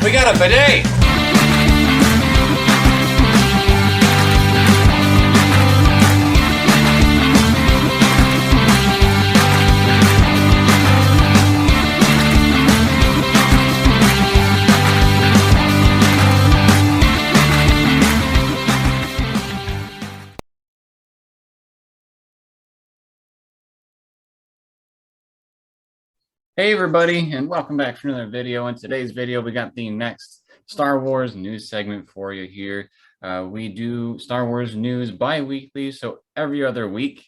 We got a bidet. Hey everybody, and welcome back for another video. In today's video, we got the next Star Wars news segment for you here. We do Star Wars news bi-weekly, so every other week,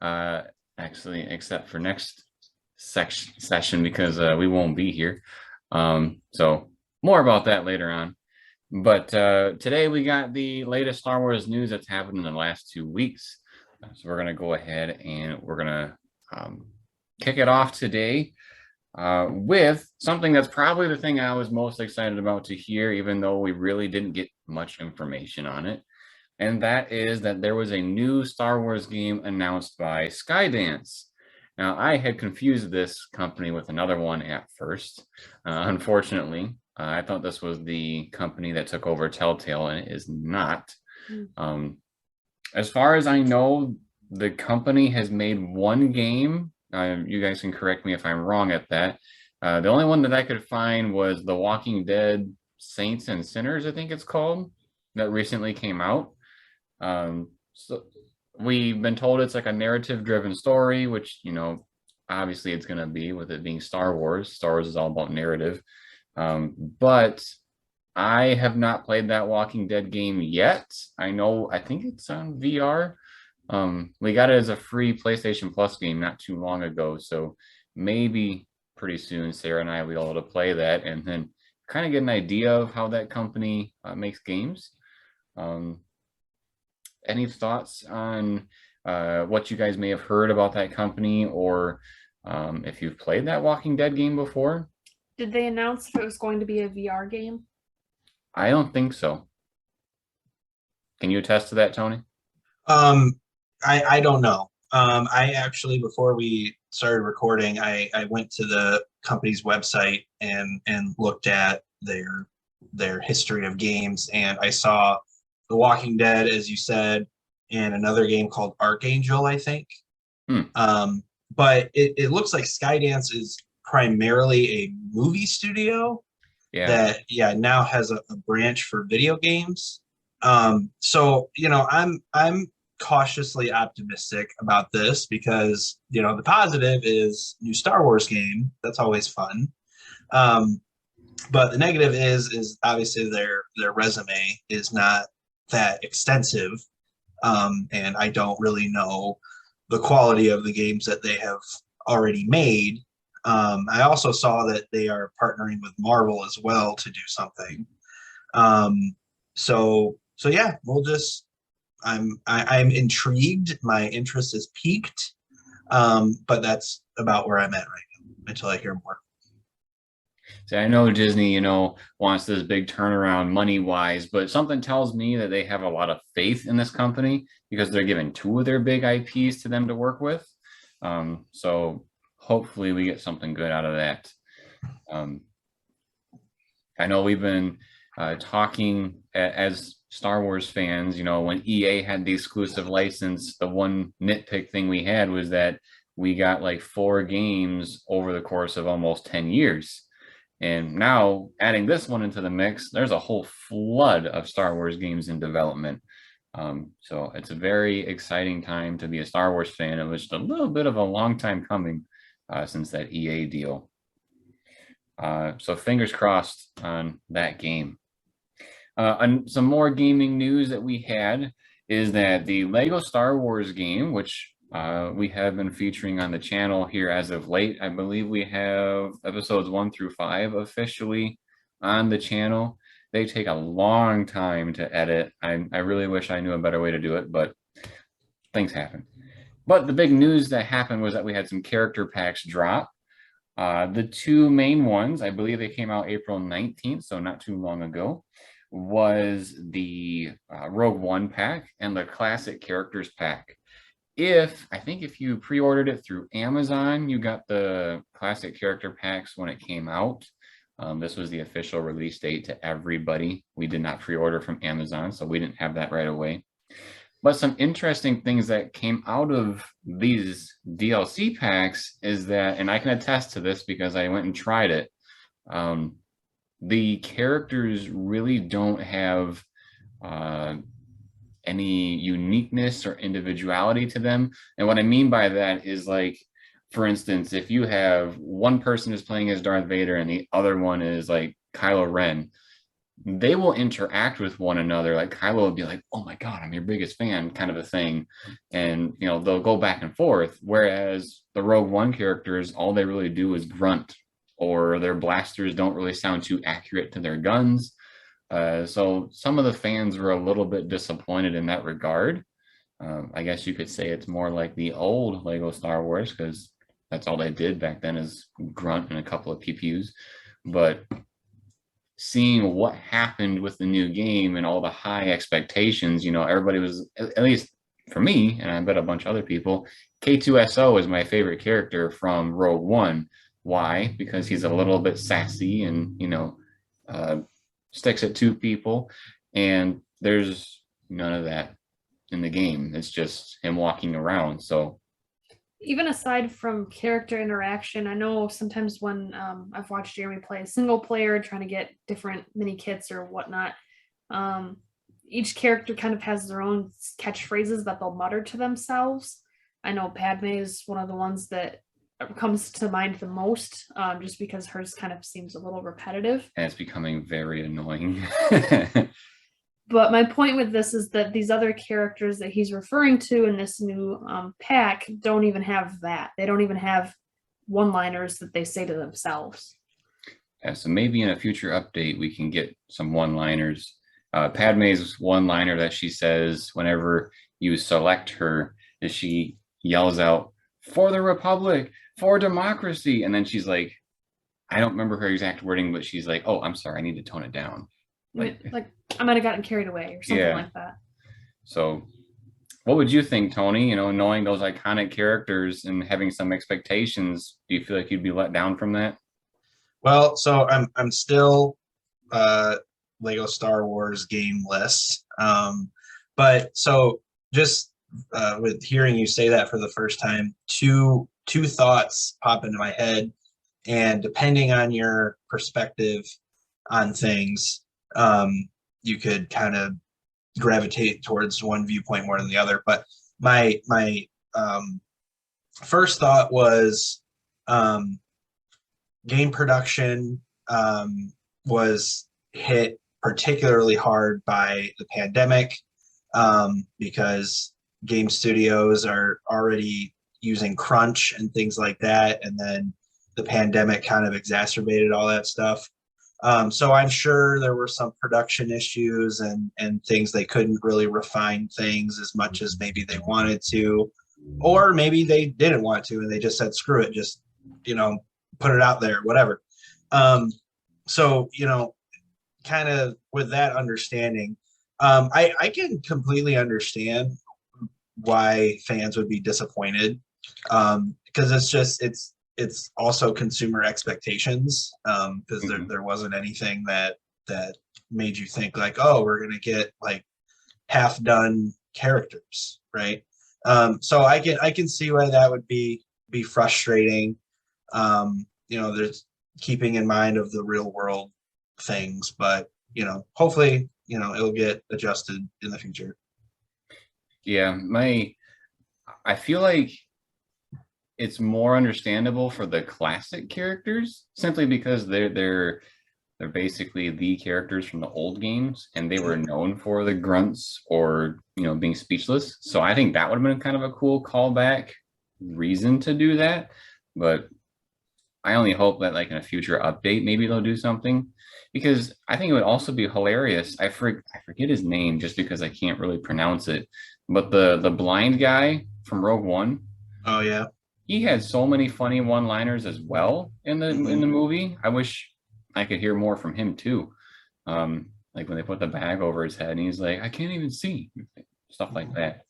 actually, except for next session because we won't be here. So more about that later on. But today we got the latest Star Wars news that's happened in the last 2 weeks. So we're going to go ahead and we're going to kick it off today with something that's probably the thing I was most excited about to hear, even though we really didn't get much information on it. And that is that there was a new Star Wars game announced by Skydance. Now, I had confused this company with another one at first. Unfortunately, I thought this was the company that took over Telltale, and it is not. As far as I know, the company has made one game. You guys can correct me if I'm wrong at that. The only one that I could find was The Walking Dead Saints and Sinners, I think it's called, that recently came out. So we've been told it's like a narrative-driven story, which, you know, obviously it's going to be with it being Star Wars. Star Wars is all about narrative. But I have not played that Walking Dead game yet. I think it's on VR. We got it as a free PlayStation Plus game not too long ago, so maybe pretty soon Sarah and I will be able to play that and then kind of get an idea of how that company makes games. Any thoughts on what you guys may have heard about that company, or if you've played that Walking Dead game before? Did they announce if it was going to be a VR game? I don't think so. Can you attest to that, Tony? I don't know. I actually, before we started recording, I went to the company's website and looked at their history of games, and I saw The Walking Dead, as you said, and another game called Archangel, I think. But it looks like Skydance is primarily a movie studio that now has a branch for video games. So you know, I'm cautiously optimistic about this because, you know, the positive is new Star Wars game. That's always fun. But the negative is obviously their resume is not that extensive. And I don't really know the quality of the games that they have already made. I also saw that they are partnering with Marvel as well to do something. So yeah, I'm intrigued. My interest is piqued, but that's about where I'm at right now until I hear more. See, I know Disney, you know, wants this big turnaround money-wise, but something tells me that they have a lot of faith in this company because they're giving 2 of their big IPs to them to work with. So hopefully we get something good out of that. I know we've been talking as Star Wars fans, you know, when EA had the exclusive license, the one nitpick thing we had was that we got like 4 games over the course of almost 10 years. And now adding this one into the mix, there's a whole flood of Star Wars games in development. So it's a very exciting time to be a Star Wars fan. It was just a little bit of a long time coming since that EA deal. So fingers crossed on that game. And some more gaming news that we had is that the Lego Star Wars game, which we have been featuring on the channel here as of late. I believe we have episodes 1 through 5 officially on the channel. They take a long time to edit. I really wish I knew a better way to do it, but things happen. But the big news that happened was that we had some character packs drop. The 2 main ones, I believe they came out April 19th, so not too long ago, was the Rogue One pack and the Classic Characters pack. I think if you pre-ordered it through Amazon, you got the Classic Character packs when it came out. This was the official release date to everybody. We did not pre-order from Amazon, so we didn't have that right away. But some interesting things that came out of these DLC packs is that, and I can attest to this because I went and tried it, the characters really don't have any uniqueness or individuality to them. And what I mean by that is, like, for instance, if you have one person is playing as Darth Vader and the other one is like Kylo Ren, they will interact with one another. Like Kylo will be like, "Oh my God, I'm your biggest fan," kind of a thing. And, you know, they'll go back and forth. Whereas the Rogue One characters, all they really do is grunt, or their blasters don't really sound too accurate to their guns. So some of the fans were a little bit disappointed in that regard. I guess you could say it's more like the old Lego Star Wars, because that's all they did back then is grunt and a couple of pew pews. But seeing what happened with the new game and all the high expectations, you know, everybody was, at least for me, and I bet a bunch of other people, K2SO is my favorite character from Rogue One. Why? Because he's a little bit sassy and, you know, sticks at two people, and there's none of that in the game. It's just him walking around. So even aside from character interaction, I know sometimes when I've watched Jeremy play single player, trying to get different mini kits or whatnot, each character kind of has their own catchphrases that they'll mutter to themselves. I know Padme is one of the ones that comes to mind the most, just because hers kind of seems a little repetitive. And it's becoming very annoying. But my point with this is that these other characters that he's referring to in this new pack don't even have that. They don't even have one-liners that they say to themselves. Yeah, so maybe in a future update, we can get some one-liners. Padme's one-liner that she says whenever you select her is she yells out, "For the Republic, for democracy." And then she's like, I don't remember her exact wording, but she's like, "Oh, I'm sorry, I need to tone it down." Like I might have gotten carried away or something like that. So what would you think, Tony? You know, knowing those iconic characters and having some expectations, do you feel like you'd be let down from that? Well, so I'm still Lego Star Wars gameless. But so just with hearing you say that for the first time, two thoughts pop into my head, and depending on your perspective on things, you could kind of gravitate towards one viewpoint more than the other. But my first thought was game production was hit particularly hard by the pandemic, because game studios are already using crunch and things like that, and then the pandemic kind of exacerbated all that stuff. So I'm sure there were some production issues and things. They couldn't really refine things as much as maybe they wanted to, or maybe they didn't want to and they just said, screw it, just, you know, put it out there, whatever. So, you know, kind of with that understanding, I can completely understand why fans would be disappointed, because it's also consumer expectations, because there wasn't anything that made you think like, oh, we're gonna get like half done characters, right? So I can see why that would be frustrating. You know, there's keeping in mind of the real world things, but you know, hopefully, you know, it'll get adjusted in the future. Yeah, I feel like it's more understandable for the classic characters, simply because they're basically the characters from the old games, and they were known for the grunts or, you know, being speechless. So I think that would have been kind of a cool callback reason to do that. But I only hope that like in a future update, maybe they'll do something, because I think it would also be hilarious. I forget his name just because I can't really pronounce it, but the blind guy from Rogue One. Oh yeah. He had so many funny one-liners as well in the movie. I wish I could hear more from him too. Like when they put the bag over his head and he's like, "I can't even see," stuff like that.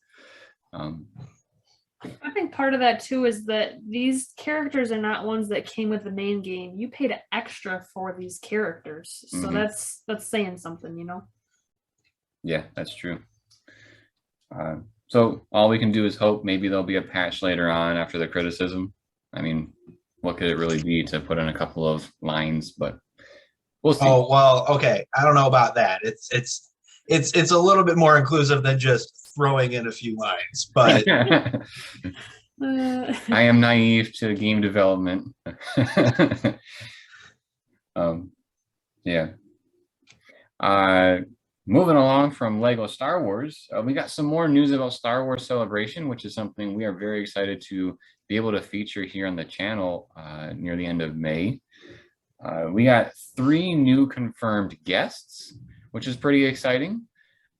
I think part of that too is that these characters are not ones that came with the main game. You paid extra for these characters, so that's saying something, you know. Yeah, that's true. So all we can do is hope maybe there'll be a patch later on after the criticism. I mean, what could it really be to put in a couple of lines? But we'll see. Oh well, okay. I don't know about that. It's a little bit more inclusive than just throwing in a few lines. But I am naive to game development. Yeah. Moving along from Lego Star Wars, we got some more news about Star Wars Celebration, which is something we are very excited to be able to feature here on the channel near the end of May. We got 3 new confirmed guests, which is pretty exciting.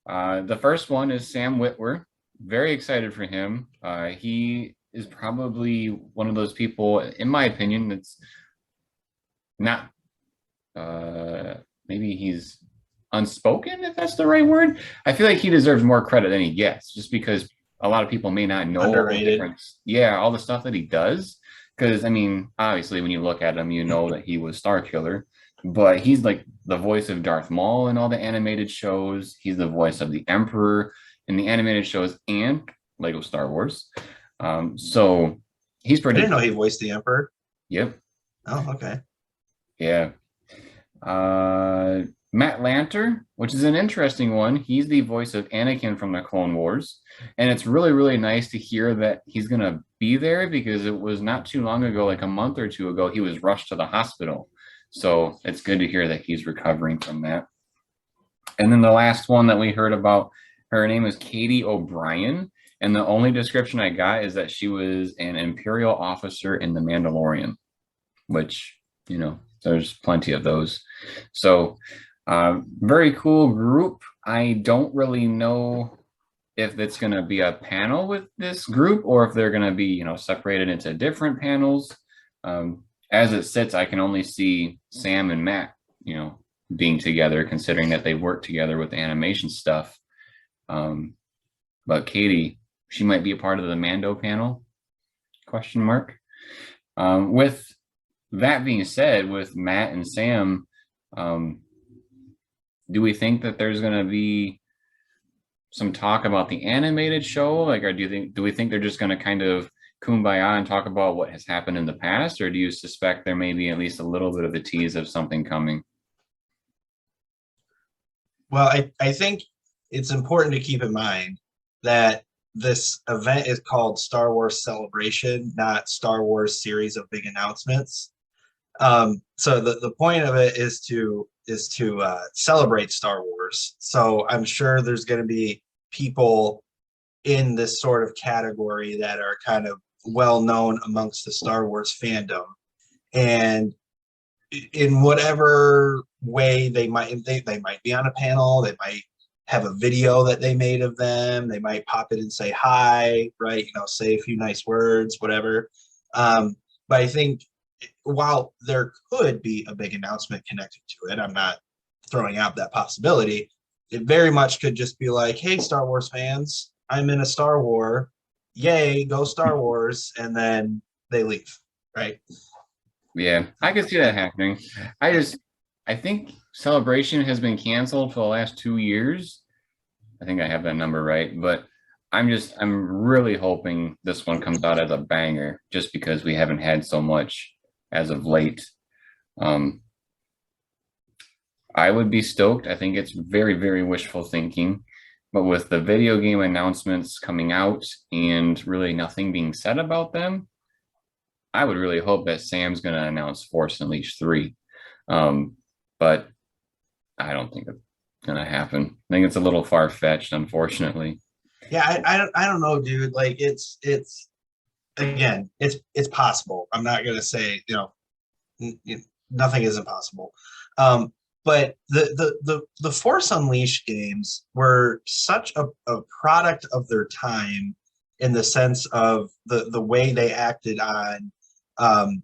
The first one is Sam Witwer. Very excited for him. He is probably one of those people, in my opinion, that's not, maybe he's unspoken, if that's the right word. I feel like he deserves more credit than he gets, just because a lot of people may not know underrated. all the stuff that he does. Because I mean, obviously, when you look at him, you know that he was Starkiller, but he's like the voice of Darth Maul in all the animated shows. He's the voice of the Emperor in the animated shows and Lego Star Wars. So he's pretty. I didn't know he voiced the Emperor. Yep. Oh, okay. Yeah. Matt Lanter, which is an interesting one. He's the voice of Anakin from the Clone Wars. And it's really, really nice to hear that he's going to be there, because it was not too long ago, like a month or 2 ago, he was rushed to the hospital. So it's good to hear that he's recovering from that. And then the last one that we heard about, her name is Katie O'Brien. And the only description I got is that she was an Imperial officer in The Mandalorian, which, you know, there's plenty of those. So very cool group. I don't really know if it's going to be a panel with this group or if they're going to be, you know, separated into different panels. As it sits, I can only see Sam and Matt, you know, being together, considering that they work together with animation stuff. But Katie, she might be a part of the Mando panel, ? With that being said, with Matt and Sam, do we think that there's going to be some talk about the animated show? Like, or do we think they're just going to kind of kumbaya and talk about what has happened in the past? Or do you suspect there may be at least a little bit of a tease of something coming? Well, I think it's important to keep in mind that this event is called Star Wars Celebration, not Star Wars Series of Big Announcements. So the point of it is to celebrate Star Wars. So I'm sure there's going to be people in this sort of category that are kind of well known amongst the Star Wars fandom, and in whatever way they might be on a panel, they might have a video that they made of them, they might pop it and say hi, right? You know, say a few nice words, whatever. But I think while there could be a big announcement connected to it, I'm not throwing out that possibility. It very much could just be like, hey, Star Wars fans, I'm in a Star War. Yay, go Star Wars. And then they leave, right? Yeah, I could see that happening. I think Celebration has been canceled for the last 2 years. I think I have that number right, but I'm really hoping this one comes out as a banger, just because we haven't had so much as of late. I would be stoked. I think it's very, very wishful thinking, but with the video game announcements coming out and really nothing being said about them, I would really hope that Sam's going to announce Force Unleashed 3. But I don't think it's going to happen. I think it's a little far-fetched, unfortunately. Yeah, I don't know, dude. Like it's again, it's possible. I'm not going to say, nothing is impossible. But the Force Unleashed games were such a product of their time, in the sense of the way they acted on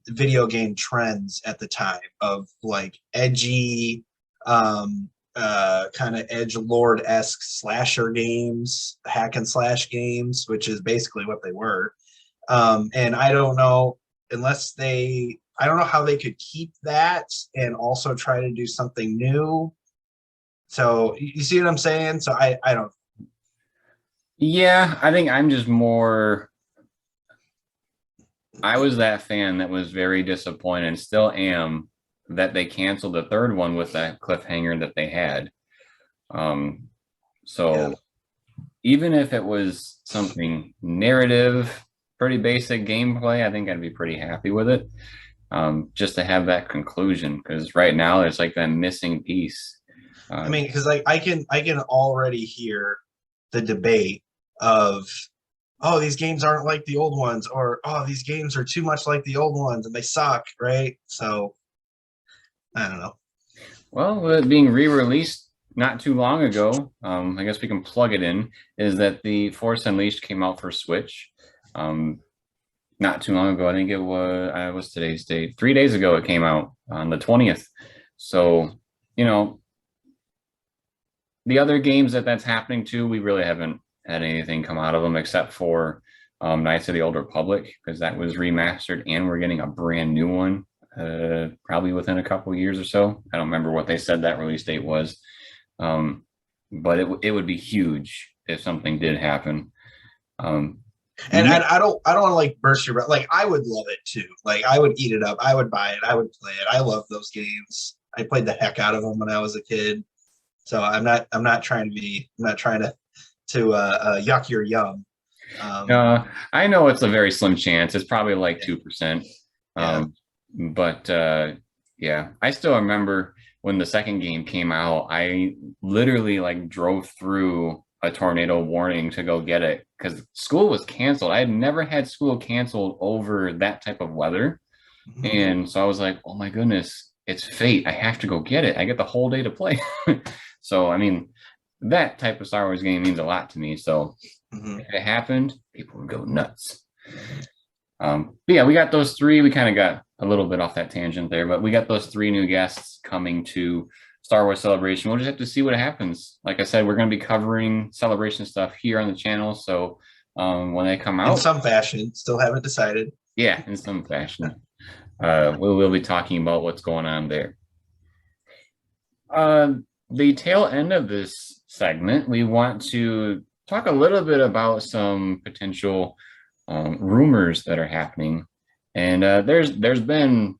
video game trends at the time, of like edgy, kind of edgelord-esque slasher games, hack and slash games, which is basically what they were. And I don't know I don't know how they could keep that and also try to do something new. So you see what I'm saying? So I don't. Yeah, I think I'm just more. I was that fan that was very disappointed and still am that they canceled the third one with that cliffhanger that they had. So even if it was something narrative, pretty basic gameplay, I think I'd be pretty happy with it. Just to have that conclusion, because right now there's like that missing piece. I mean, because like I can already hear the debate of, oh, these games aren't like the old ones, or oh, these games are too much like the old ones and they suck, right? So I don't know. Well, with it being re-released not too long ago, I guess we can plug it in, is that the Force Unleashed came out for Switch. Not too long ago. I think it was, what's today's date? 3 days ago it came out on the 20th. So, you know, the other games that's happening to, we really haven't had anything come out of them except for Knights of the Old Republic, because that was remastered and we're getting a brand new one probably within a couple of years or so. I don't remember what they said that release date was, but it would be huge if something did happen. And I don't want to like burst your, like I would love it too. Like I would eat it up. I would buy it. I would play it. I love those games. I played the heck out of them when I was a kid. So I'm not trying to yuck your yum. I know it's a very slim chance. It's probably like 2%. But yeah, I still remember when the second game came out, I literally like drove through a tornado warning to go get it because school was canceled. I had never had school canceled over that type of weather. Mm-hmm. And so I was like, oh my goodness, it's fate. I have to go get it. I get the whole day to play. So, I mean, that type of Star Wars game means a lot to me. So if it happened, people would go nuts. But yeah, we got those three. We kind of got a little bit off that tangent there, but we got those three new guests coming to Star Wars Celebration. We'll just have to see what happens. Like I said, we're going to be covering Celebration stuff here on the channel. So when they come out, in some fashion, still haven't decided. Yeah, in some fashion, we'll be talking about what's going on there. The tail end of this segment, we want to talk a little bit about some potential rumors that are happening, and there's been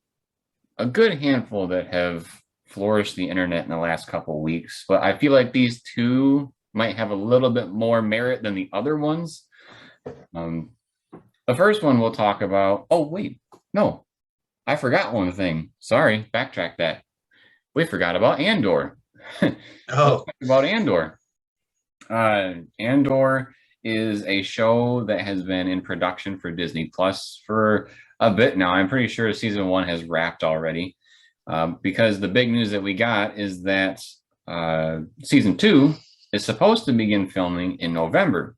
a good handful that have flourished the internet in the last couple of weeks, but I feel like these two might have a little bit more merit than the other ones. The first one we'll talk about. Oh wait, no, I forgot one thing. Sorry, backtrack that. We forgot about Andor. About Andor. Andor is a show that has been in production for Disney Plus for a bit now. I'm pretty sure season 1 has wrapped already, because the big news that we got is that season 2 is supposed to begin filming in November,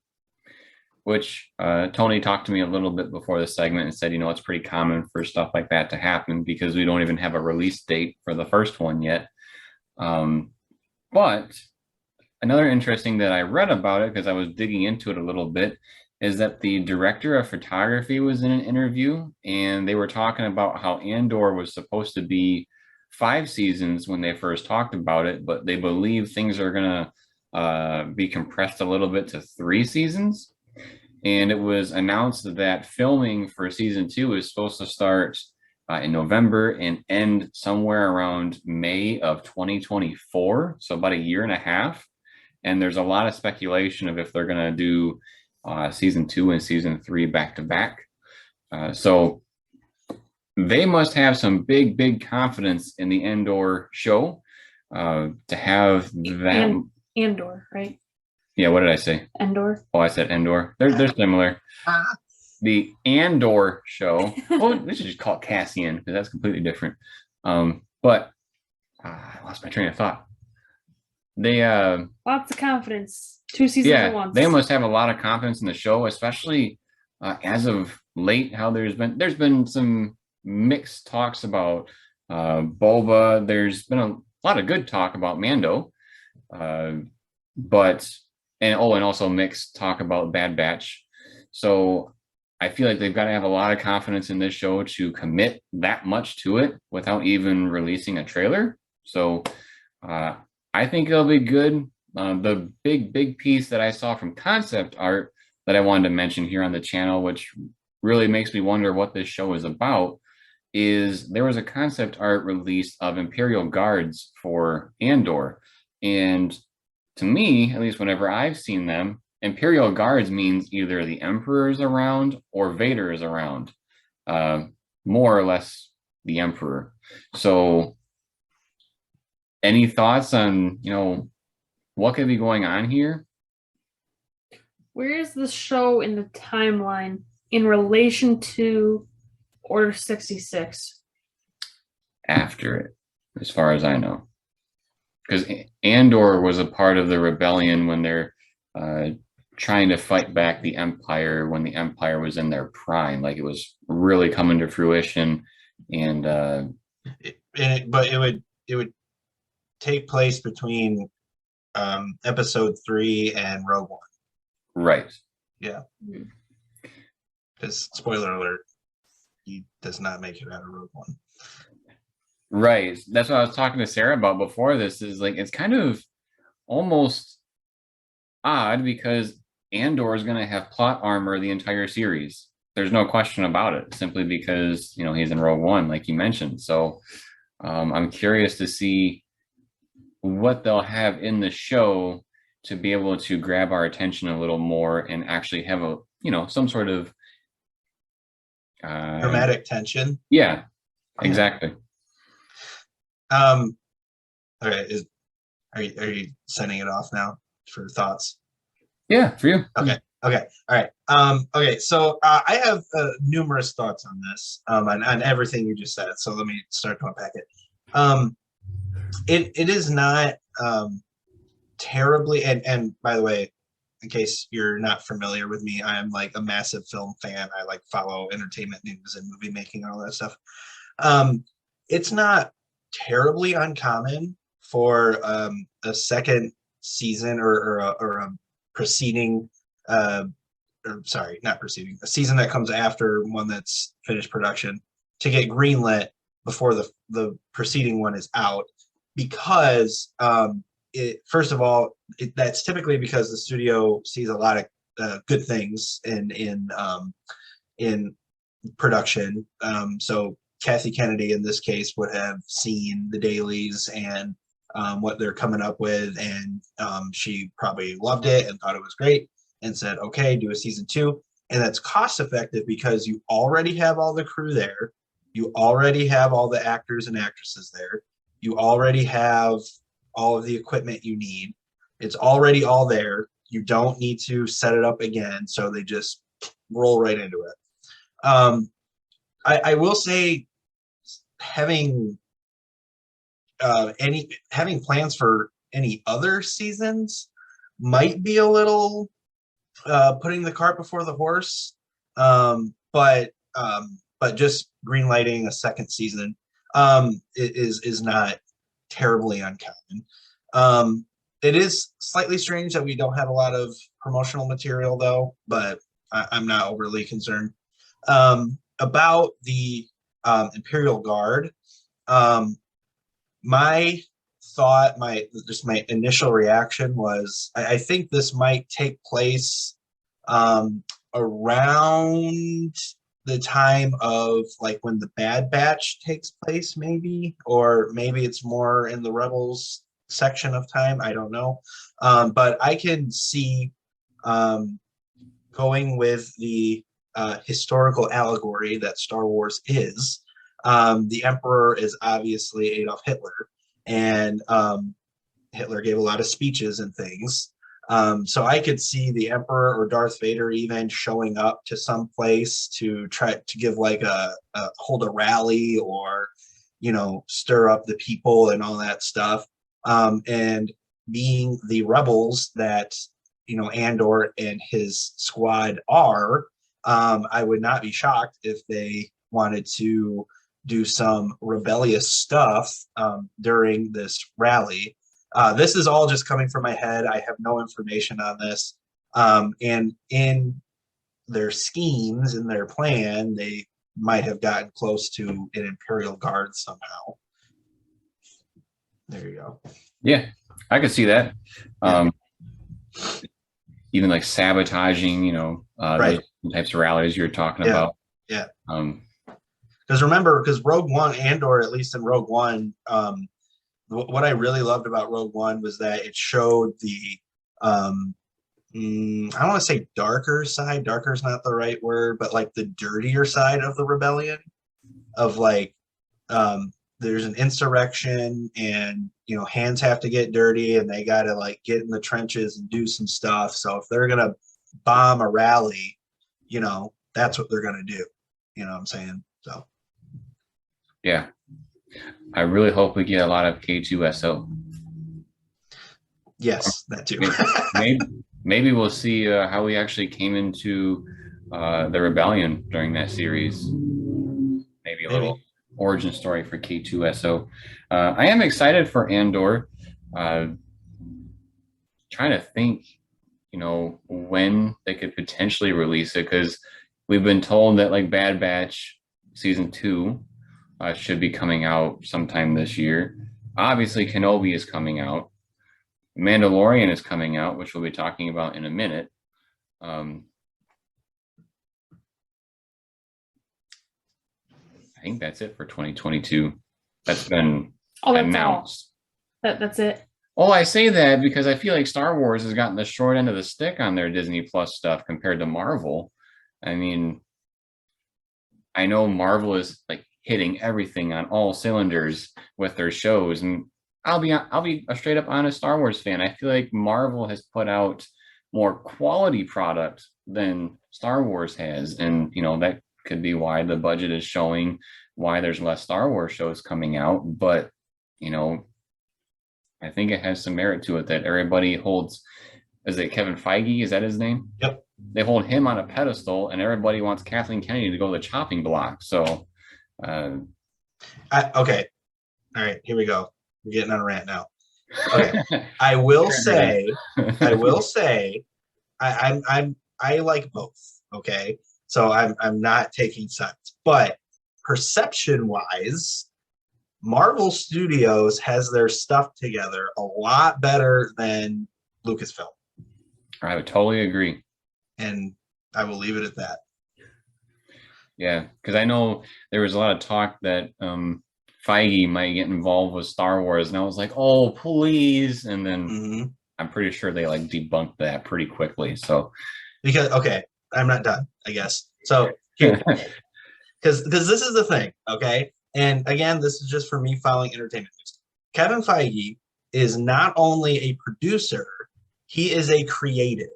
which Tony talked to me a little bit before the segment and said, it's pretty common for stuff like that to happen because we don't even have a release date for the first one yet. But another interesting that I read about it, because I was digging into it a little bit, is that the director of photography was in an interview and they were talking about how Andor was supposed to be 5 seasons when they first talked about it, but they believe things are going to be compressed a little bit to 3 seasons. And it was announced that filming for season 2 is supposed to start in November and end somewhere around May of 2024. So about a year and a half. And there's a lot of speculation of if they're going to do season 2 and season 3 back to back. So they must have some big confidence in the Andor show to have that. Andor, right? Yeah, what did I say? Andor. Oh, I said Andor. They're similar. The Andor show. Well, we should just call it Cassian because that's completely different. But I lost my train of thought. They lots of confidence. 2 seasons at once. They must have a lot of confidence in the show, especially as of late. How there's been some mixed talks about Boba. There's been a lot of good talk about Mando, but and also mixed talk about Bad Batch. So I feel like they've got to have a lot of confidence in this show to commit that much to it without even releasing a trailer. So I think it'll be good. The big piece that I saw from concept art that I wanted to mention here on the channel, which really makes me wonder what this show is about, is there was a concept art release of Imperial Guards for Andor. And to me, at least whenever I've seen them, Imperial Guards means either the Emperor is around or Vader is around, more or less the Emperor. So any thoughts on, what could be going on here? Where is this show in the timeline in relation to Order 66? After it, as far as I know. Because Andor was a part of the rebellion when they're trying to fight back the Empire when the Empire was in their prime. Like, it was really coming to fruition. And but it would take place between episode 3 and Rogue One. Right. Yeah. Because spoiler alert, he does not make it out of Rogue One. Right. That's what I was talking to Sarah about before this, is like, it's kind of almost odd because Andor is going to have plot armor the entire series. There's no question about it, simply because, he's in Rogue One, like you mentioned. So I'm curious to see what they'll have in the show to be able to grab our attention a little more and actually have a, some sort of dramatic tension. Yeah, exactly. All right. Are you sending it off now for thoughts? Yeah, for you. Okay. All right. Okay. So I have numerous thoughts on this, on everything you just said. So let me start to unpack it. It is not terribly, and by the way, in case you're not familiar with me, I am like a massive film fan. I like follow entertainment news and movie making and all that stuff. It's not terribly uncommon for a second season or a preceding or sorry, not preceding, a season that comes after one that's finished production to get greenlit before the preceding one is out, because first of all, that's typically because the studio sees a lot of good things in production. So Kathy Kennedy in this case would have seen the dailies and what they're coming up with, and she probably loved it and thought it was great and said, okay, do a season 2. And that's cost effective because you already have all the crew there. You already have all the actors and actresses there. You already have all of the equipment you need. It's already all there. You don't need to set it up again. So they just roll right into it. I will say, having plans for any other seasons might be a little putting the cart before the horse. But just greenlighting a second season is not terribly uncommon. It is slightly strange that we don't have a lot of promotional material though, but I'm not overly concerned. About the Imperial Guard, my thought, my initial reaction was, I think this might take place around the time of like when the Bad Batch takes place, maybe, or maybe it's more in the Rebels section of time. I don't know, but I can see going with the historical allegory that Star Wars is. The Emperor is obviously Adolf Hitler, and Hitler gave a lot of speeches and things. So I could see the Emperor or Darth Vader even showing up to some place to try to give like hold a rally, or stir up the people and all that stuff. And being the rebels that Andor and his squad are, I would not be shocked if they wanted to do some rebellious stuff during this rally. This is all just coming from my head. I have no information on this. And in their schemes and their plan, they might have gotten close to an Imperial Guard somehow. There you go. Yeah, I could see that. Even like sabotaging, Right. those types of rallies you're talking Yeah. about. Yeah. Because remember, Rogue One, Andor, at least in Rogue One, what I really loved about Rogue One was that it showed the I don't want to say darker side. Darker is not the right word, but like the dirtier side of the rebellion. Of like, there's an insurrection, and hands have to get dirty, and they got to like get in the trenches and do some stuff. So if they're gonna bomb a rally, that's what they're gonna do. You know what I'm saying? So yeah, I really hope we get a lot of K2SO. Yes, that too. maybe we'll see how we actually came into the rebellion during that series. Maybe a little origin story for K2SO. I am excited for Andor. Trying to think, when they could potentially release it, because we've been told that like Bad Batch season 2 should be coming out sometime this year. Obviously, Kenobi is coming out. Mandalorian is coming out, which we'll be talking about in a minute. I think that's it for 2022. That's been announced. That's it. Oh, I say that because I feel like Star Wars has gotten the short end of the stick on their Disney Plus stuff compared to Marvel. I mean, I know Marvel is like hitting everything on all cylinders with their shows, and I'll be a straight up honest Star Wars fan. I feel like Marvel has put out more quality product than Star Wars has, and that could be why the budget is showing why there's less Star Wars shows coming out. But I think it has some merit to it that everybody holds. Is it Kevin Feige? Is that his name? Yep. They hold him on a pedestal, and everybody wants Kathleen Kennedy to go to the chopping block. So, okay, all right, here we go. We're getting on a rant now. Okay, I will say, I like both. Okay, so I'm not taking sides, but perception wise, Marvel Studios has their stuff together a lot better than Lucasfilm. I would totally agree. And I will leave it at that. Yeah, because I know there was a lot of talk that Feige might get involved with Star Wars, and I was like, oh, please. And then I'm pretty sure they like debunked that pretty quickly. So because I'm not done, I guess. So here, because this is the thing, okay? And again, this is just for me following entertainment news. Kevin Feige is not only a producer, he is a creative.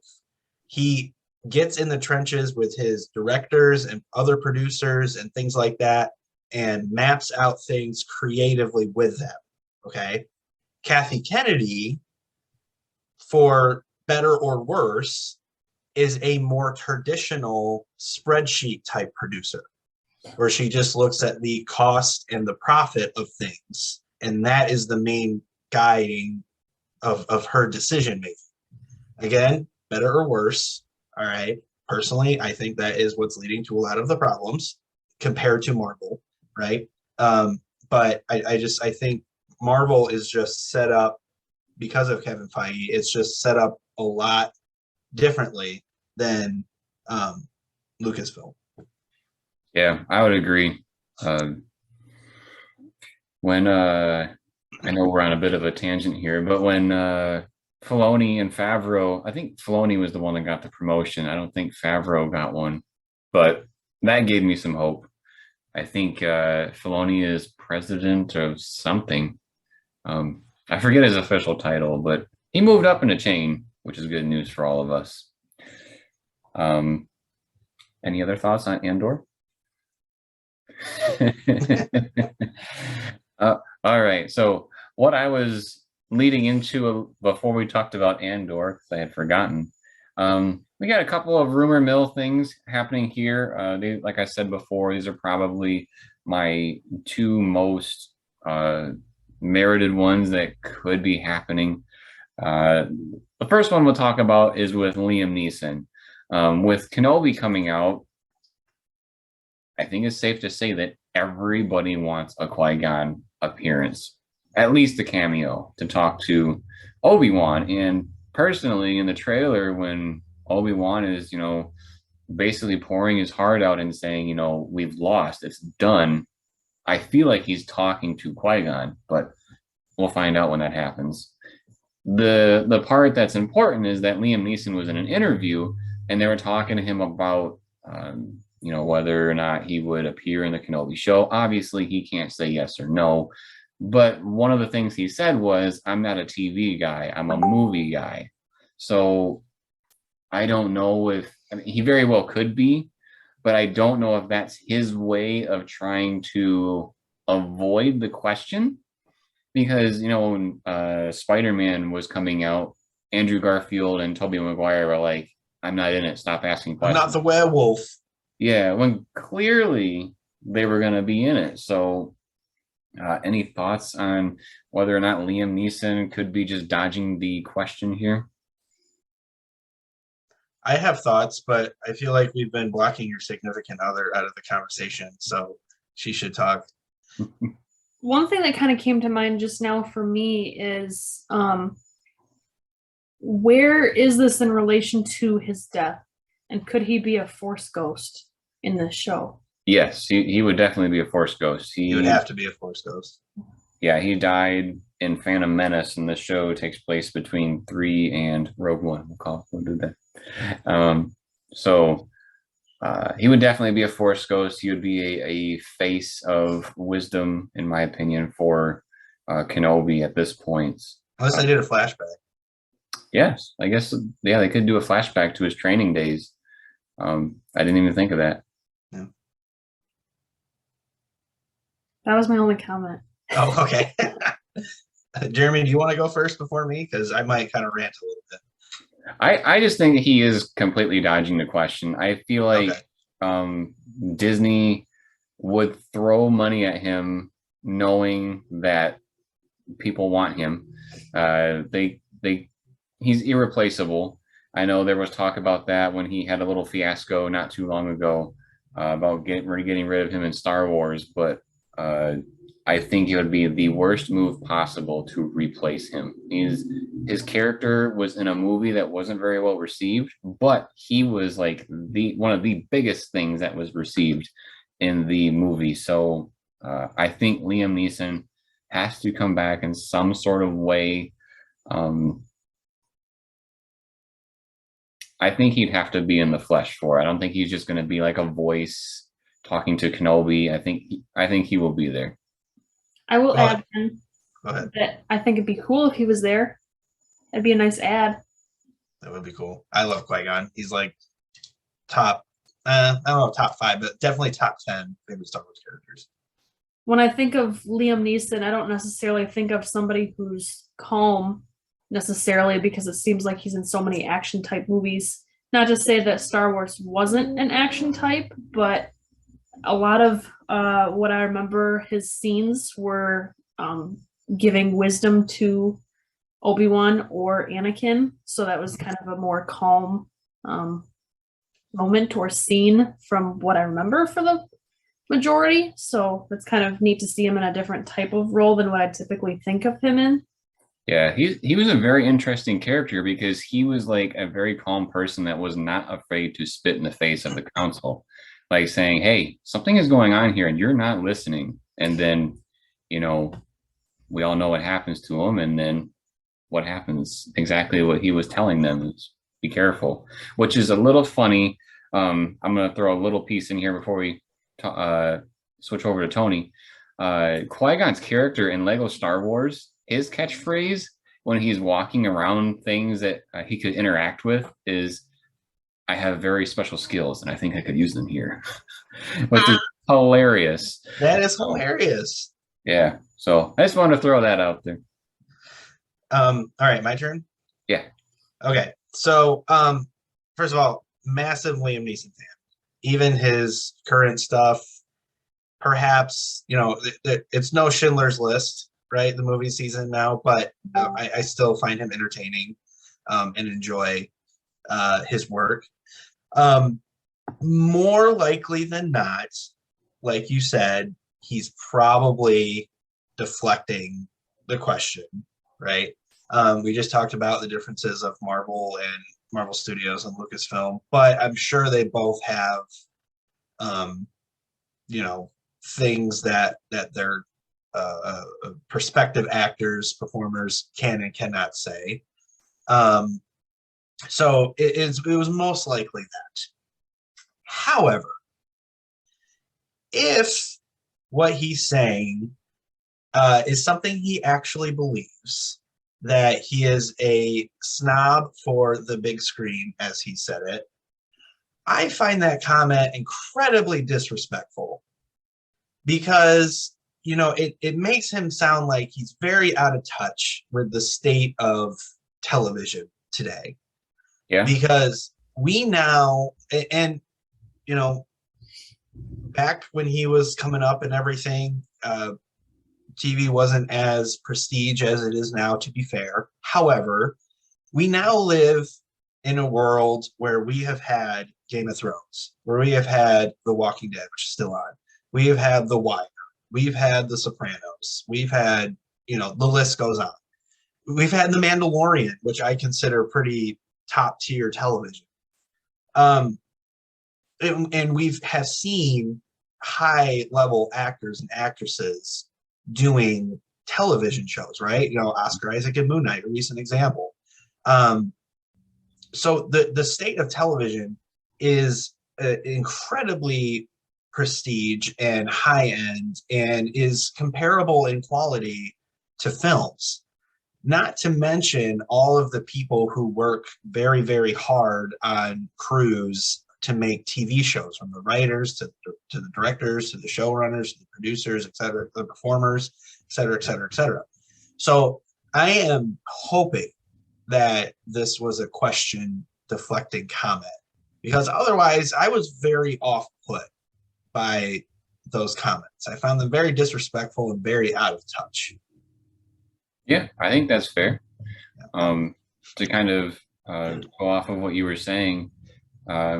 He gets in the trenches with his directors and other producers and things like that and maps out things creatively with them, okay? Kathy Kennedy, for better or worse, is a more traditional spreadsheet type producer, where she just looks at the cost and the profit of things, and that is the main guiding of her decision making. Again, better or worse, all right? Personally, I think that is what's leading to a lot of the problems compared to Marvel, right? But I think Marvel is just set up, because of Kevin Feige, it's just set up a lot differently than Lucasfilm. Yeah, I would agree. When I know we're on a bit of a tangent here, but when Filoni and Favreau, I think Filoni was the one that got the promotion. I don't think Favreau got one, but that gave me some hope. I think Filoni is president of something. I forget his official title, but he moved up in the chain, which is good news for all of us. Any other thoughts on Andor? All right. So what I was leading into before we talked about Andor, because I had forgotten, we got a couple of rumor mill things happening here. Like I said before, these are probably my two most merited ones that could be happening. The first one we'll talk about is with Liam Neeson. With Kenobi coming out, I think it's safe to say that everybody wants a Qui-Gon appearance, at least a cameo to talk to Obi-Wan. And personally, in the trailer, when Obi-Wan is, basically pouring his heart out and saying, we've lost, it's done, I feel like he's talking to Qui-Gon, but we'll find out when that happens. The part that's important is that Liam Neeson was in an interview and they were talking to him about whether or not he would appear in the Kenobi show. Obviously, he can't say yes or no. But one of the things he said was, I'm not a TV guy, I'm a movie guy. So I don't know if, he very well could be, but I don't know if that's his way of trying to avoid the question. Because, when Spider-Man was coming out, Andrew Garfield and Tobey Maguire were like, I'm not in it, stop asking questions. I'm not the werewolf. Yeah, when clearly they were going to be in it. So any thoughts on whether or not Liam Neeson could be just dodging the question here? I have thoughts, but I feel like we've been blocking your significant other out of the conversation, so she should talk. One thing that kind of came to mind just now for me is where is this in relation to his death? And could he be a Force ghost in this show? Yes, he would definitely be a Force ghost. He would have to be a Force ghost. Yeah, he died in Phantom Menace, and the show takes place between 3 and Rogue One. We'll do that. So he would definitely be a Force ghost. He would be a face of wisdom, in my opinion, for Kenobi at this point. Unless they did a flashback. Yes, I guess, yeah, they could do a flashback to his training days. I didn't even think of that. Yeah. That was my only comment. Oh, okay. Jeremy, do you want to go first before me? Because I might kind of rant a little bit. I just think he is completely dodging the question. I feel like Disney would throw money at him knowing that people want him. He's irreplaceable. I know there was talk about that when he had a little fiasco not too long ago about getting rid of him in Star Wars, but I think it would be the worst move possible to replace him. His character was in a movie that wasn't very well received, but he was like one of the biggest things that was received in the movie. So I think Liam Neeson has to come back in some sort of way. I think he'd have to be in the flesh for it. I don't think he's just going to be like a voice talking to Kenobi. I think he will be there. I will add that I think it'd be cool if he was there. That'd be a nice ad. That would be cool. I love Qui-Gon. He's like top, I don't know, top 5, but definitely top 10 favorite Star Wars characters. When I think of Liam Neeson, I don't necessarily think of somebody who's calm necessarily, because it seems like he's in so many action type movies. Not to say that Star Wars wasn't an action type, but a lot of what I remember his scenes were giving wisdom to Obi-Wan or Anakin. So that was kind of a more calm moment or scene from what I remember for the majority. So it's kind of neat to see him in a different type of role than what I typically think of him in. Yeah, he was a very interesting character because he was like a very calm person that was not afraid to spit in the face of the council, like saying, hey, something is going on here and you're not listening. And then, we all know what happens to him. And then what happens, exactly what he was telling them is be careful, which is a little funny. I'm going to throw a little piece in here before we switch over to Tony. Qui-Gon's character in Lego Star Wars, his catchphrase when he's walking around things that he could interact with is, I have very special skills and I think I could use them here, which is hilarious. That is hilarious. Yeah. So I just wanted to throw that out there. All right, my turn? Yeah. Okay. So first of all, massive Liam Neeson fan. Even his current stuff, perhaps, it's no Schindler's List, right? The movie season now, but I still find him entertaining and enjoy his work. More likely than not, like you said, he's probably deflecting the question, right? We just talked about the differences of Marvel and Marvel Studios and Lucasfilm, but I'm sure they both have, um, you know, things that their prospective actors, performers can and cannot say. Um, so it was most likely that. However, if what he's saying is something he actually believes, that he is a snob for the big screen, as he said it, I find that comment incredibly disrespectful because, you know, it makes him sound like he's very out of touch with the state of television today. Yeah. Because we now, and, you know, back when he was coming up and everything, TV wasn't as prestige as it is now, to be fair. However, we now live in a world where we have had Game of Thrones, where we have had The Walking Dead, which is still on. We have had The Wire. We've had The Sopranos. We've had, you know, the list goes on. We've had The Mandalorian, which I consider pretty top tier television. And we've have seen high level actors and actresses doing television shows, right? You know, Oscar Isaac and Moon Knight, a recent example. So the state of television is incredibly prestige and high end and is comparable in quality to films. Not to mention all of the people who work very, very hard on crews to make TV shows, from the writers to the directors, to the showrunners, to the producers, et cetera, the performers, et cetera, et cetera, et cetera. So I am hoping that this was a question deflecting comment, because otherwise I was very off put by those comments. I found them very disrespectful and very out of touch. Yeah, I think that's fair. To kind of go off of what you were saying,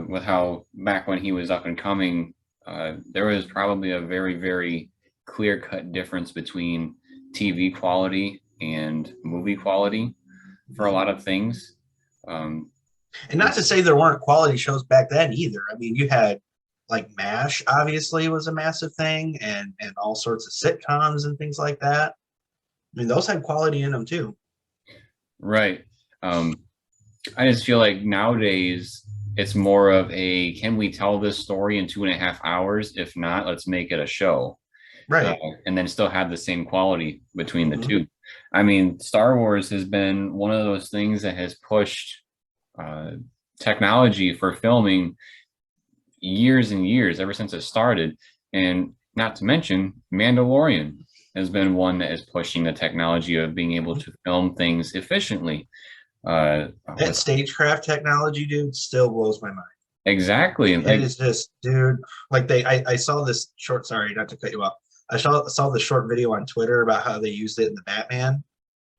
with how back when he was up and coming, there was probably a very, very clear-cut difference between TV quality and movie quality for a lot of things. And not to say there weren't quality shows back then either. I mean, you had like MASH obviously was a massive thing, and all sorts of sitcoms and things like that. I mean, those had quality in them too. Right. I just feel like nowadays it's more of a, can we tell this story in 2.5 hours? If not, let's make it a show. Right. And then still have the same quality between the two. I mean, Star Wars has been one of those things that has pushed technology for filming years and years, ever since it started. And not to mention, Mandalorian has been one that is pushing the technology of being able to film things efficiently. That stagecraft technology, dude, still blows my mind. Exactly. It is just, dude, like I saw this short, sorry, not to cut you off. I saw the short video on Twitter about how they used it in the Batman,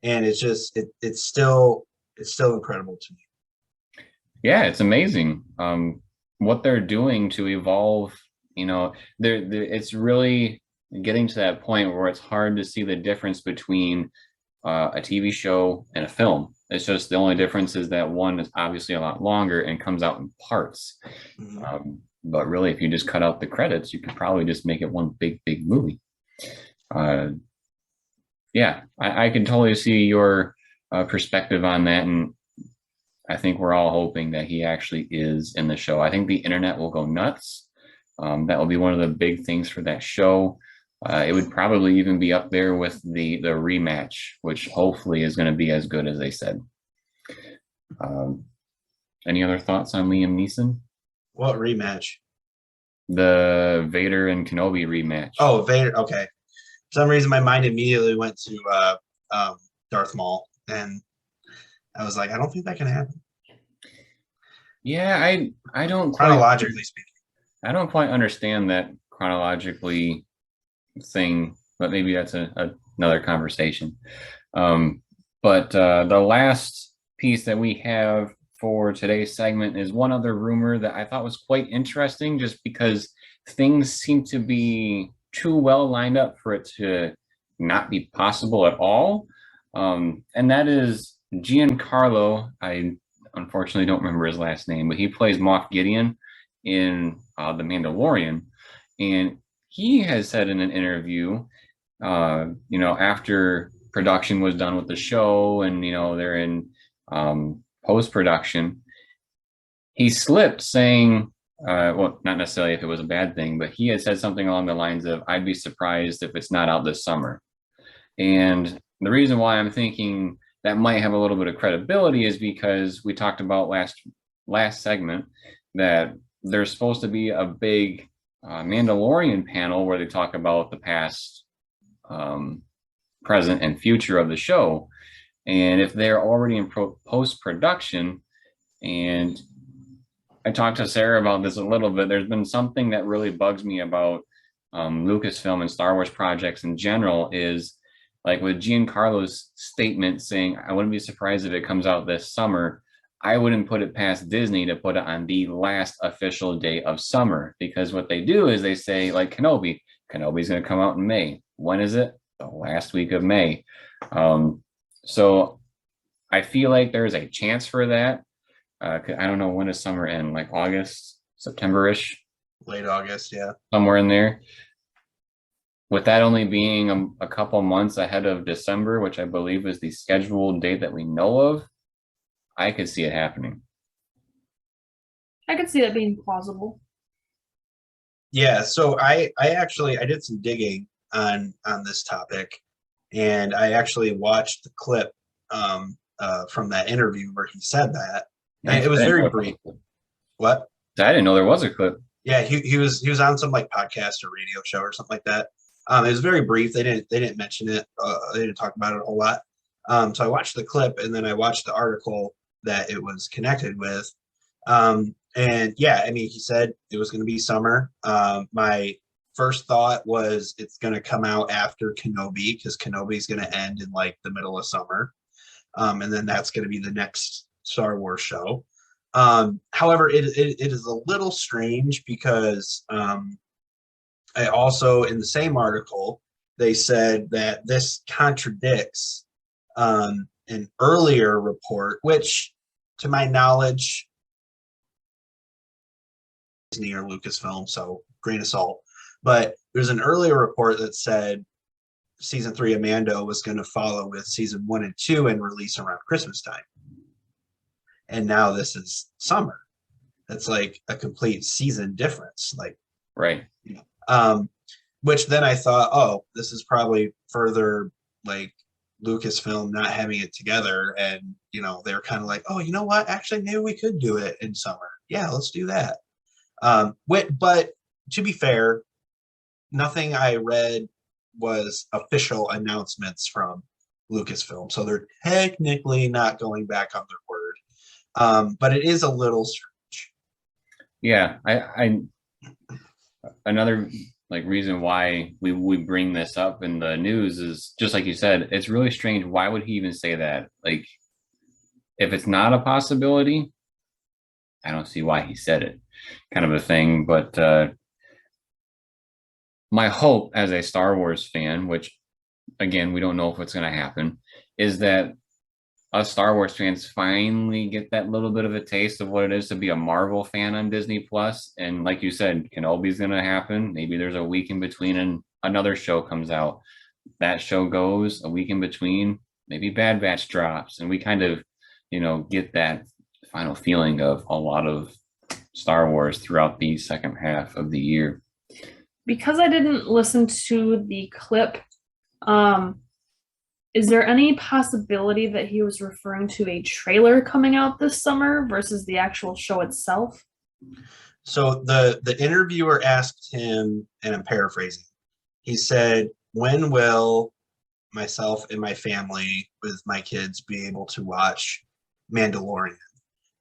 and it's just it's still incredible to me. Yeah, it's amazing what they're doing to evolve. You know, it's really getting to that point where it's hard to see the difference between a TV show and a film. It's just the only difference is that one is obviously a lot longer and comes out in parts. But really, if you just cut out the credits, you could probably just make it one big movie. Yeah, I can totally see your perspective on that, and I think we're all hoping that he actually is in the show. I think the internet will go nuts. That will be one of the big things for that show. It would probably even be up there with the rematch, which hopefully is going to be as good as they said. Any other thoughts on Liam Neeson? What rematch? The Vader and Kenobi rematch. Oh, Vader. Okay. For some reason, my mind immediately went to Darth Maul, and I was like, I don't think that can happen. Yeah, I don't chronologically speaking. I don't quite understand that chronologically thing, but maybe that's another conversation. But the last piece that we have for today's segment is one other rumor that I thought was quite interesting, just because things seem to be too well lined up for it to not be possible at all. And that is Giancarlo. I unfortunately don't remember his last name, but he plays Moff Gideon in The Mandalorian. And he has said in an interview, after production was done with the show and, they're in post-production, he slipped saying, well, not necessarily if it was a bad thing, but he had said something along the lines of, I'd be surprised if it's not out this summer. And the reason why I'm thinking that might have a little bit of credibility is because we talked about last segment that there's supposed to be a big Mandalorian panel where they talk about the past, present, and future of the show. And if they're already in post-production, and I talked to Sarah about this a little bit, there's been something that really bugs me about Lucasfilm and Star Wars projects in general, is like with Giancarlo's statement saying, I wouldn't be surprised if it comes out this summer. I wouldn't put it past Disney to put it on the last official day of summer, because what they do is they say, like Kenobi's going to come out in May. When is it? The last week of May. So I feel like there's a chance for that. I don't know, when does summer end? Like August, September-ish? Late August, yeah. Somewhere in there. With that only being a couple months ahead of December, which I believe is the scheduled date that we know of, I could see it happening. I could see that being plausible. Yeah, so I did some digging on this topic, and I actually watched the clip from that interview where he said that. And it was very brief. What? I didn't know there was a clip. Yeah, he was on some like podcast or radio show or something like that. It was very brief. They didn't mention it. They didn't talk about it a whole lot. So I watched the clip, and then I watched the article that it was connected with. And yeah, I mean, he said it was going to be summer. My first thought was it's going to come out after Kenobi, because Kenobi is going to end in like the middle of summer. And then that's going to be the next Star Wars show. However, it is a little strange because I also, in the same article, they said that this contradicts an earlier report, which, to my knowledge, Disney or Lucasfilm, so grain of salt. But there's an earlier report that said season 3 of Mando was going to follow with season 1 and 2 and release around Christmas time. And now this is summer. That's like a complete season difference. Like, right. Which then I thought, oh, this is probably further like Lucasfilm not having it together. And, they're kind of like, oh, you know what? Actually, maybe we could do it in summer. Yeah, let's do that. But to be fair, nothing I read was official announcements from Lucasfilm. So they're technically not going back on their word. But it is a little strange. Yeah, I another like reason why we bring this up in the news is just like you said, it's really strange. Why would he even say that? Like, if it's not a possibility, I don't see why he said it, kind of a thing. But my hope as a Star Wars fan, which again, we don't know if it's going to happen, is that us Star Wars fans finally get that little bit of a taste of what it is to be a Marvel fan on Disney Plus. And like you said, Kenobi's going to happen. Maybe there's a week in between and another show comes out. That show goes a week in between, maybe Bad Batch drops, and we kind of, get that final feeling of a lot of Star Wars throughout the second half of the year. Because I didn't listen to the clip, is there any possibility that he was referring to a trailer coming out this summer versus the actual show itself? So the interviewer asked him, and I'm paraphrasing, he said, when will myself and my family with my kids be able to watch Mandalorian?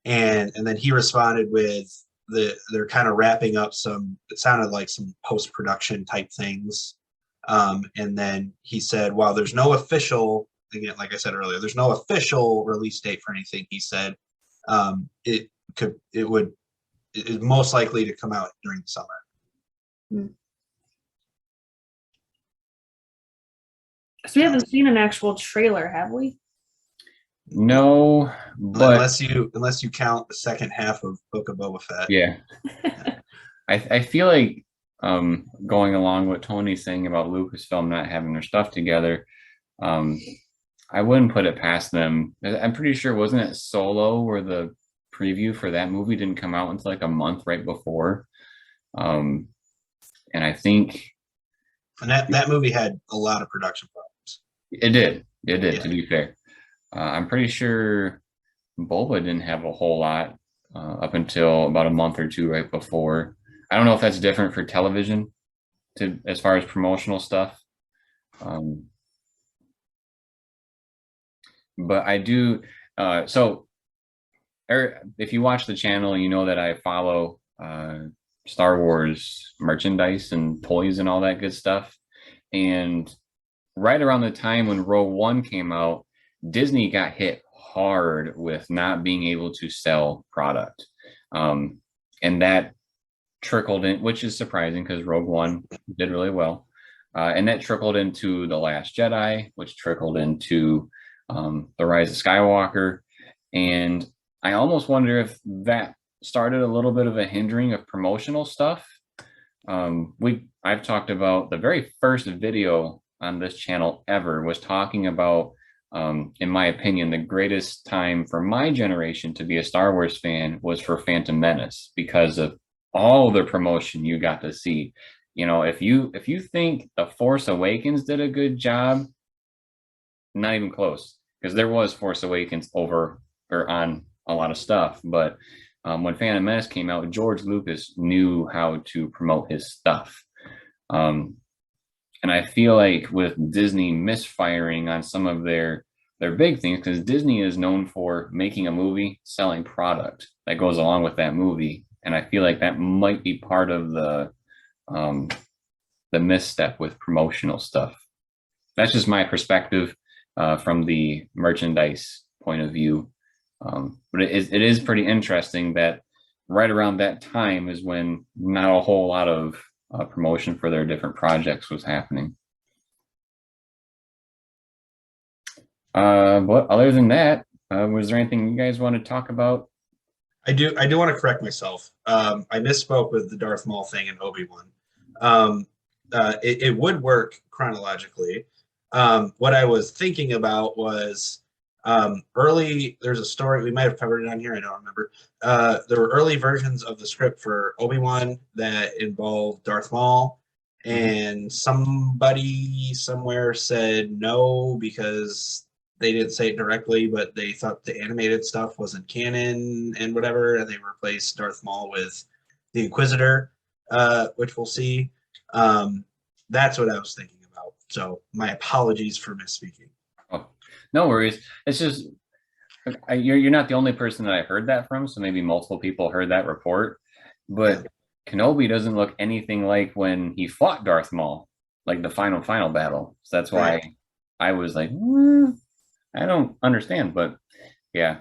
And then he responded with they're kind of wrapping up it sounded like some post-production type things. And then he said, while there's no official, again, like I said earlier, there's no official release date for anything, he said, it is most likely to come out during the summer. So we haven't seen an actual trailer, have we? No, but unless you count the second half of Book of Boba Fett. Yeah. I feel like going along with Tony's saying about Lucasfilm not having their stuff together, I wouldn't put it past them. I'm pretty sure, wasn't it Solo where the preview for that movie didn't come out until like a month right before? And I think that movie had a lot of production problems. It did, yeah. To be fair. I'm pretty sure Boba didn't have a whole lot up until about a month or two right before. I don't know if that's different for television as far as promotional stuff. But I do, so if you watch the channel, you know that I follow Star Wars merchandise and toys and all that good stuff. And right around the time when Rogue One came out, Disney got hit hard with not being able to sell product. And that trickled in, which is surprising because Rogue One did really well. And that trickled into The Last Jedi, which trickled into The Rise of Skywalker. And I almost wonder if that started a little bit of a hindering of promotional stuff. I've talked about the very first video on this channel ever was talking about, in my opinion, the greatest time for my generation to be a Star Wars fan was for Phantom Menace because of all the promotion you got to see. You know, if you think The Force Awakens did a good job, not even close, because there was Force Awakens over or on a lot of stuff. But when Phantom Menace came out, George Lucas knew how to promote his stuff. And I feel like with Disney misfiring on some of their big things, because Disney is known for making a movie, selling product that goes along with that movie. And I feel like that might be part of the misstep with promotional stuff. That's just my perspective from the merchandise point of view. But it is pretty interesting that right around that time is when not a whole lot of promotion for their different projects was happening. But other than that, was there anything you guys want to talk about? I do want to correct myself. I misspoke with the Darth Maul thing in Obi-Wan. It would work chronologically. What I was thinking about was there's a story, we might have covered it on here, I don't remember. There were early versions of the script for Obi-Wan that involved Darth Maul, and somebody somewhere said no because they didn't say it directly, but they thought the animated stuff wasn't canon and whatever, and they replaced Darth Maul with the Inquisitor, which we'll see. That's what I was thinking about. So my apologies for misspeaking. Oh, no worries. It's just you're not the only person that I heard that from, so maybe multiple people heard that report. But Kenobi doesn't look anything like when he fought Darth Maul, like the final battle. So that's why I was like, I don't understand. But yeah,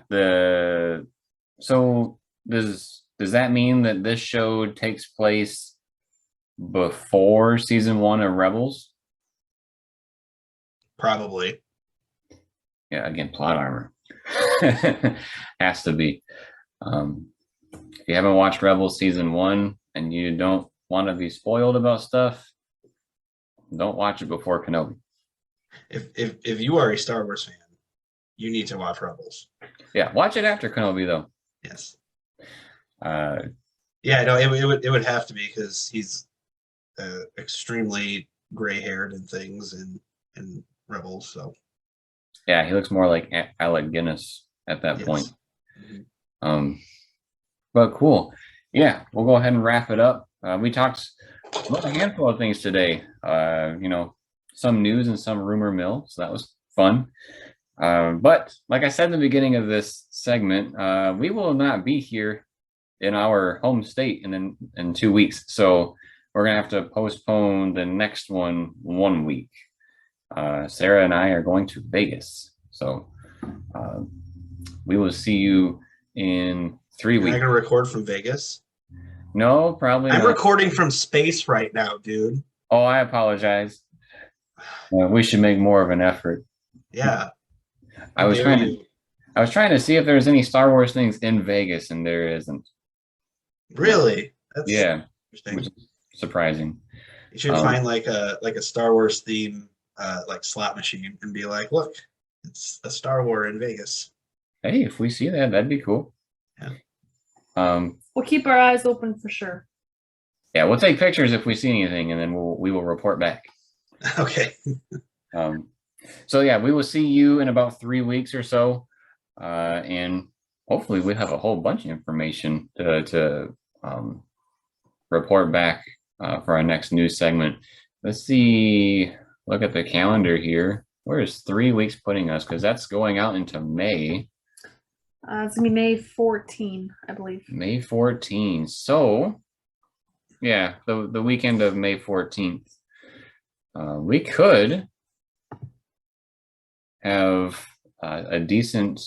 so does that mean that this show takes place before season 1 of Rebels? Probably. Yeah, again, plot armor. Has to be. If you haven't watched Rebels season 1 and you don't want to be spoiled about stuff, don't watch it before Kenobi. If you are a Star Wars fan, you need to watch Rebels. Yeah, watch it after Kenobi though. Yes. Yeah, no, it would have to be because he's extremely gray-haired and things in Rebels. So yeah, he looks more like Alec Guinness at that point. Mm-hmm. But cool. Yeah, we'll go ahead and wrap it up. We talked about a handful of things today. Some news and some rumor mill, so that was fun. But like I said in the beginning of this segment, we will not be here in our home state in 2 weeks. So we're gonna have to postpone the next one 1 week. Sarah and I are going to Vegas. So we will see you in 3 You're weeks. not gonna record from Vegas? No, probably I'm not. recording from space right now, dude. Oh, I apologize. We should make more of an effort. Yeah. I was trying to see if there's any Star Wars things in Vegas, and there isn't. Really? That's Yeah, interesting. which is surprising. You should find like a Star Wars theme like slot machine and be like, look, it's a Star Wars in Vegas. Hey, if we see that, that'd be cool. Yeah. We'll keep our eyes open for sure. Yeah, we'll take pictures if we see anything, and then we will report back. Okay. So yeah, we will see you in about 3 weeks or so, and hopefully we have a whole bunch of information to report back for our next news segment. Let's see. Look at the calendar here. Where is 3 weeks putting us? Because that's going out into May. It's gonna be May 14, I believe. May 14. So, yeah, the weekend of May 14th. We could have a decent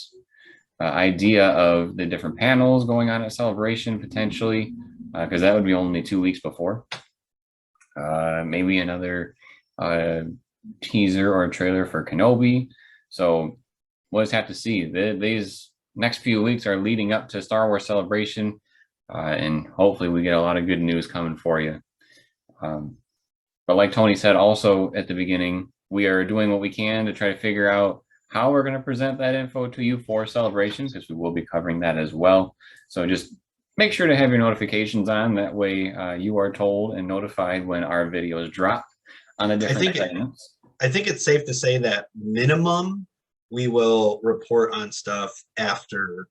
idea of the different panels going on at Celebration potentially, because that would be only 2 weeks before. Maybe another teaser or trailer for Kenobi. So we'll just have to see. These next few weeks are leading up to Star Wars Celebration, and hopefully we get a lot of good news coming for you. But like Tony said also at the beginning, we are doing what we can to try to figure out how we're going to present that info to you for Celebration, because we will be covering that as well. So just make sure to have your notifications on. That way you are told and notified when our videos drop on the different segments. I think it's safe to say that minimum we will report on stuff after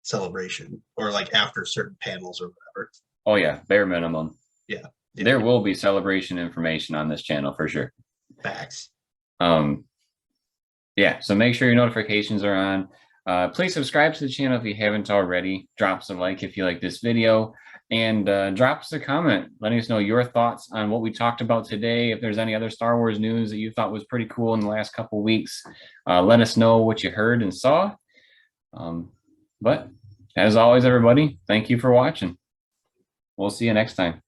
Celebration, or like after certain panels or whatever. Oh yeah, bare minimum. Yeah. There will be Celebration information on this channel for sure. Facts. Yeah, so make sure your notifications are on. Please subscribe to the channel if you haven't already. Drop us a like if you like this video, and drop us a comment letting us know your thoughts on what we talked about today. If there's any other Star Wars news that you thought was pretty cool in the last couple weeks, let us know what you heard and saw. But as always, everybody, thank you for watching. We'll see you next time.